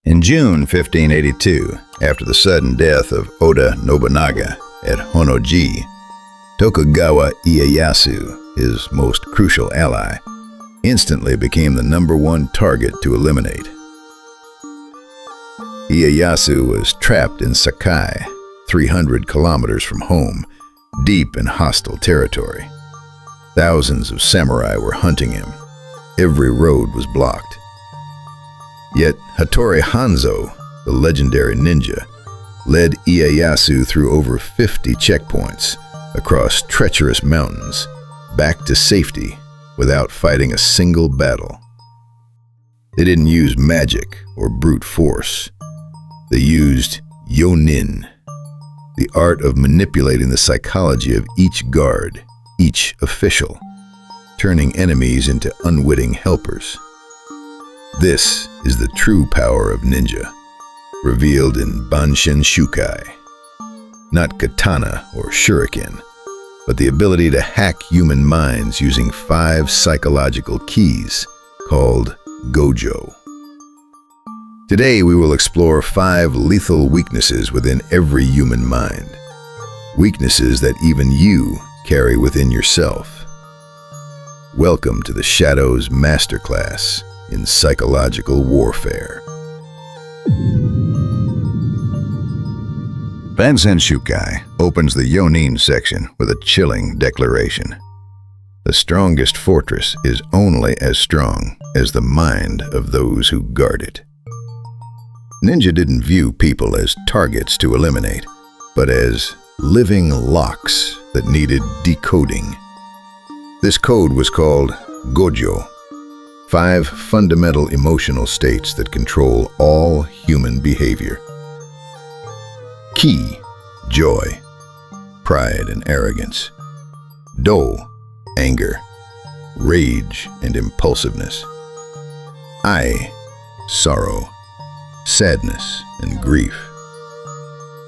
In June 1582, after the sudden death of Oda Nobunaga at Honnoji, Tokugawa Ieyasu, his most crucial ally, instantly became the #1 target to eliminate. Ieyasu was trapped in Sakai, 300 kilometers from home, deep in hostile territory. Thousands of samurai were hunting him. Every road was blocked. Yet Hattori Hanzo, the legendary ninja, led Ieyasu through over 50 checkpoints across treacherous mountains, back to safety without fighting a single battle. They didn't use magic or brute force. They used Yo-nin, the art of manipulating the psychology of each guard, each official, turning enemies into unwitting helpers. This is the true power of ninja, revealed in Bansenshukai. Not katana or shuriken, but the ability to hack human minds using 5 psychological keys called Gojo. Today we will explore 5 lethal weaknesses within every human mind. Weaknesses that even you carry within yourself. Welcome to the Shadows Masterclass in Psychological Warfare. Bansenshukai opens the Yo-nin section with a chilling declaration. The strongest fortress is only as strong as the mind of those who guard it. Ninja didn't view people as targets to eliminate, but as living locks that needed decoding. This code was called Gojo, 5 fundamental emotional states that control all human behavior. Ki, joy, pride and arrogance. Do, anger, rage and impulsiveness. I, sorrow, sadness and grief.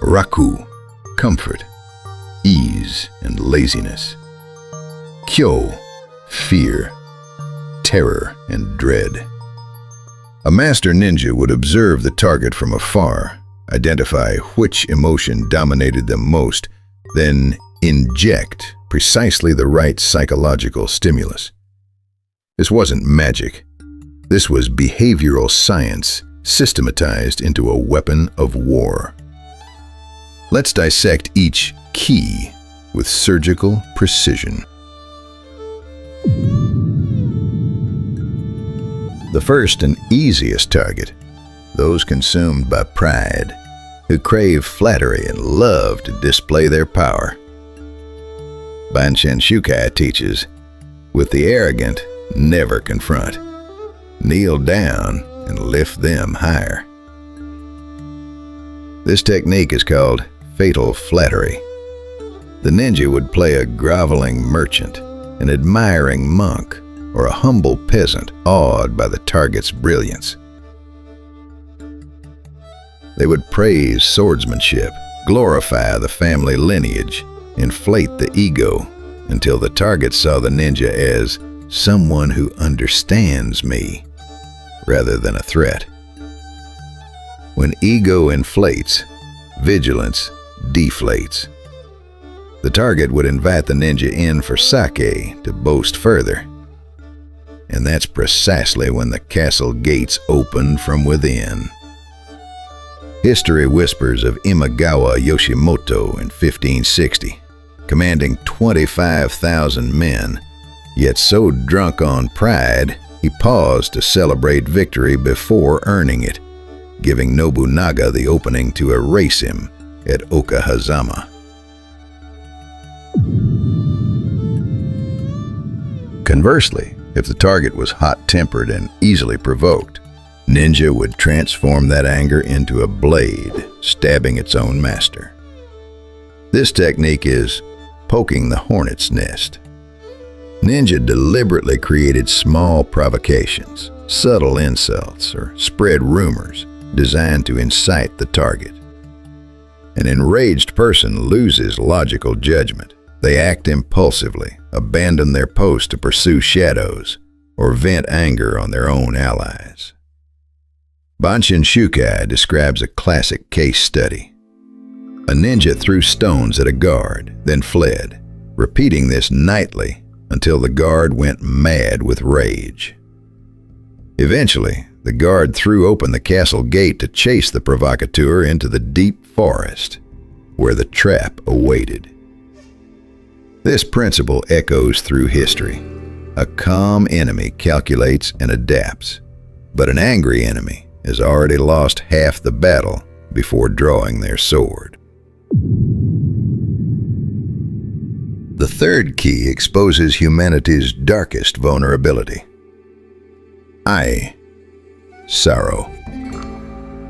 Raku, comfort, ease and laziness. Kyo, fear, terror and dread. A master ninja would observe the target from afar, identify which emotion dominated them most, then inject precisely the right psychological stimulus. This wasn't magic. This was behavioral science systematized into a weapon of war. Let's dissect each key with surgical precision. The first and easiest target, those consumed by pride, who crave flattery and love to display their power. Bansenshukai teaches, with the arrogant, never confront. Kneel down and lift them higher. This technique is called fatal flattery. The ninja would play a groveling merchant, an admiring monk, or a humble peasant awed by the target's brilliance. They would praise swordsmanship, glorify the family lineage, inflate the ego until the target saw the ninja as someone who understands me, rather than a threat. When ego inflates, vigilance deflates. The target would invite the ninja in for sake to boast further. And that's precisely when the castle gates opened from within. History whispers of Imagawa Yoshimoto in 1560, commanding 25,000 men, yet so drunk on pride, he paused to celebrate victory before earning it, giving Nobunaga the opening to erase him at Okahazama. Conversely, if the target was hot-tempered and easily provoked, ninja would transform that anger into a blade, stabbing its own master. This technique is poking the hornet's nest. Ninja deliberately created small provocations, subtle insults, or spread rumors designed to incite the target. An enraged person loses logical judgment. They act impulsively, abandon their post to pursue shadows, or vent anger on their own allies. Bansenshukai describes a classic case study. A ninja threw stones at a guard, then fled, repeating this nightly until the guard went mad with rage. Eventually, the guard threw open the castle gate to chase the provocateur into the deep forest, where the trap awaited. This principle echoes through history. A calm enemy calculates and adapts, but an angry enemy has already lost half the battle before drawing their sword. The third key exposes humanity's darkest vulnerability. Sorrow.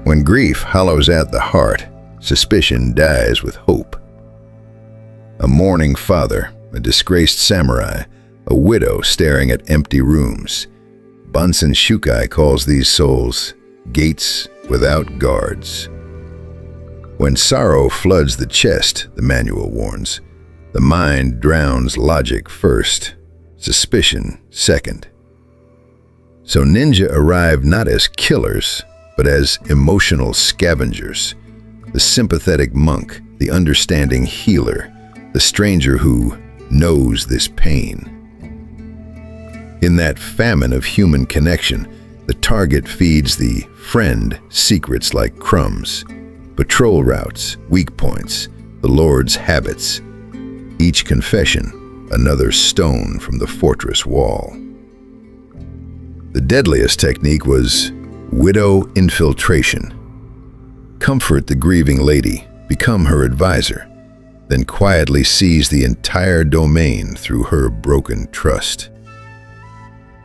When grief hollows out the heart, suspicion dies with hope. A mourning father, a disgraced samurai, a widow staring at empty rooms. Bansenshukai calls these souls gates without guards. When sorrow floods the chest, the manual warns, the mind drowns logic first, suspicion second. So ninja arrive not as killers, but as emotional scavengers, the sympathetic monk, the understanding healer, the stranger who knows this pain. In that famine of human connection, the target feeds the friend secrets like crumbs, patrol routes, weak points, the Lord's habits, each confession another stone from the fortress wall. The deadliest technique was widow infiltration. Comfort the grieving lady, become her advisor, then quietly seize the entire domain through her broken trust.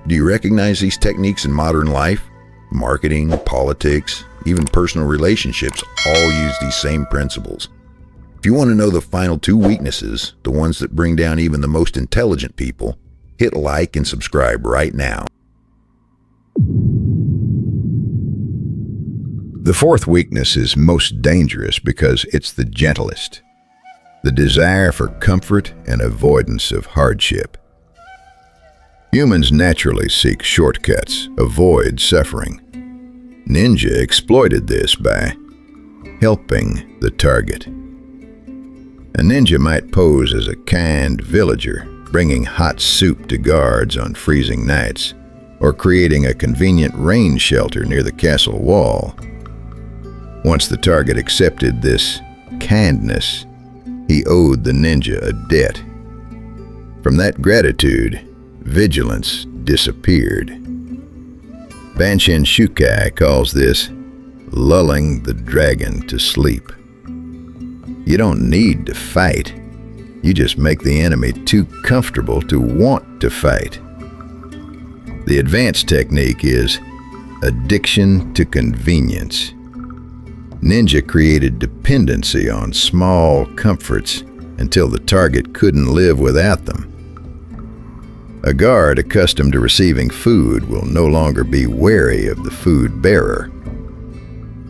Do you recognize these techniques in modern life? Marketing, politics, even personal relationships all use these same principles. If you want to know the final two weaknesses, the ones that bring down even the most intelligent people, hit like and subscribe right now. The fourth weakness is most dangerous because it's the gentlest. The desire for comfort and avoidance of hardship. Humans naturally seek shortcuts, avoid suffering. Ninja exploited this by helping the target. A ninja might pose as a kind villager, bringing hot soup to guards on freezing nights, or creating a convenient rain shelter near the castle wall. Once the target accepted this kindness, he owed the ninja a debt. From that gratitude, vigilance disappeared. Bansenshukai calls this lulling the dragon to sleep. You don't need to fight. You just make the enemy too comfortable to want to fight. The advanced technique is addiction to convenience. Ninja created dependency on small comforts until the target couldn't live without them. A guard accustomed to receiving food will no longer be wary of the food bearer.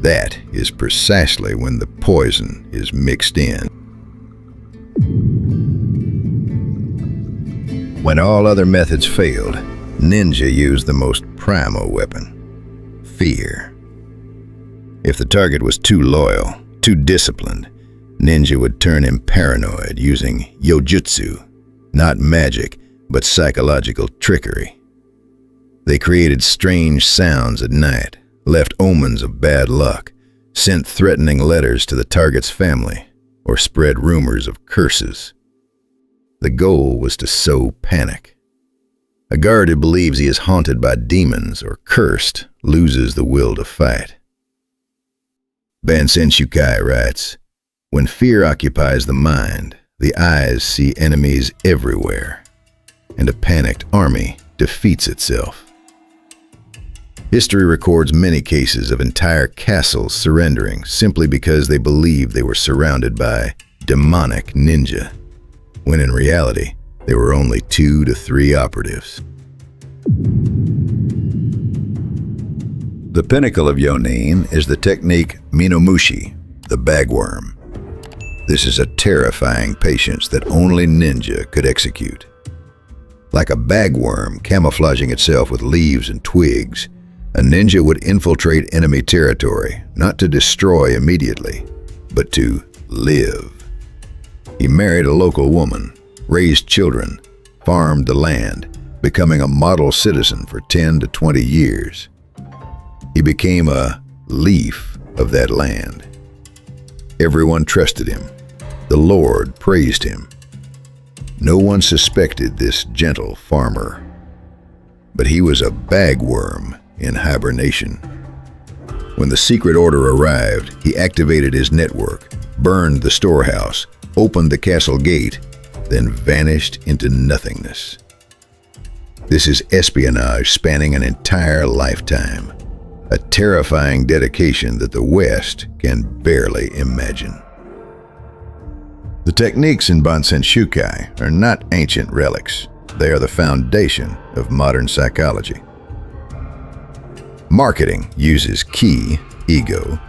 That is precisely when the poison is mixed in. When all other methods failed, ninja used the most primal weapon: fear. If the target was too loyal, too disciplined, ninja would turn him paranoid using yojutsu, not magic, but psychological trickery. They created strange sounds at night, left omens of bad luck, sent threatening letters to the target's family, or spread rumors of curses. The goal was to sow panic. A guard who believes he is haunted by demons or cursed loses the will to fight. Bansenshukai writes, "When fear occupies the mind, the eyes see enemies everywhere, and a panicked army defeats itself." History records many cases of entire castles surrendering simply because they believed they were surrounded by demonic ninja, when in reality, there were only 2 to 3 operatives. The pinnacle of Yo-nin is the technique Minomushi, the Bagworm. This is a terrifying patience that only ninja could execute. Like a bagworm camouflaging itself with leaves and twigs, A ninja would infiltrate enemy territory, not to destroy immediately, but to live. He married a local woman, raised children, farmed the land, becoming a model citizen for 10 to 20 years. He became a leaf of that land. Everyone trusted him. The Lord praised him. No one suspected this gentle farmer. But he was a bagworm in hibernation. When the secret order arrived, he activated his network, burned the storehouse, opened the castle gate, then vanished into nothingness. This is espionage spanning an entire lifetime, a terrifying dedication that the West can barely imagine. The techniques in Bansenshukai are not ancient relics. They are the foundation of modern psychology. Marketing uses ki, ego,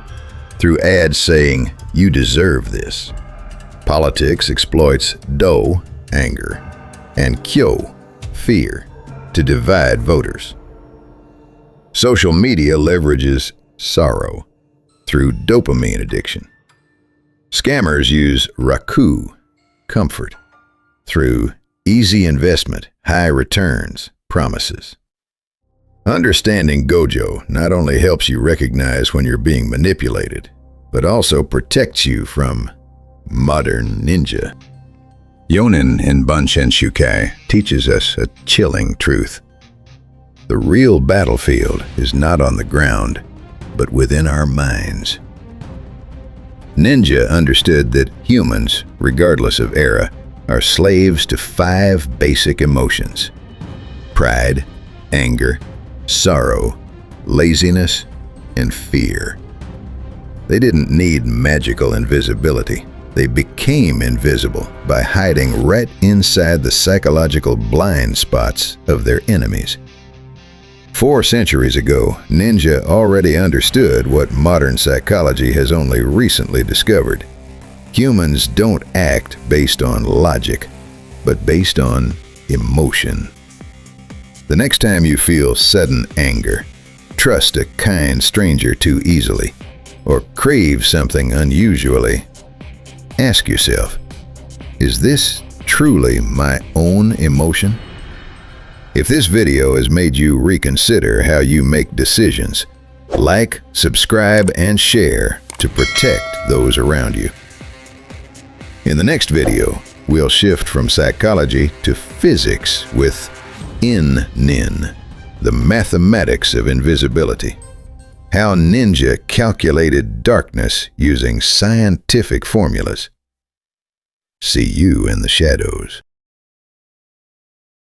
through ads saying, "You deserve this." Politics exploits do, anger, and kyo, fear, to divide voters. Social media leverages sorrow through dopamine addiction. Scammers use Raku, comfort, through easy investment, high returns, promises. Understanding Gojo not only helps you recognize when you're being manipulated, but also protects you from modern ninja. Yo-nin in Bansenshukai teaches us a chilling truth. The real battlefield is not on the ground, but within our minds. Ninja understood that humans, regardless of era, are slaves to 5 basic emotions: pride, anger, sorrow, laziness, and fear. They didn't need magical invisibility. They became invisible by hiding right inside the psychological blind spots of their enemies. 4 centuries ago, ninja already understood what modern psychology has only recently discovered. Humans don't act based on logic, but based on emotion. The next time you feel sudden anger, trust a kind stranger too easily, or crave something unusually, ask yourself, is this truly my own emotion? If this video has made you reconsider how you make decisions, like, subscribe, and share to protect those around you. In the next video, we'll shift from psychology to physics with nin, the mathematics of invisibility. How ninja calculated darkness using scientific formulas. See you in the shadows.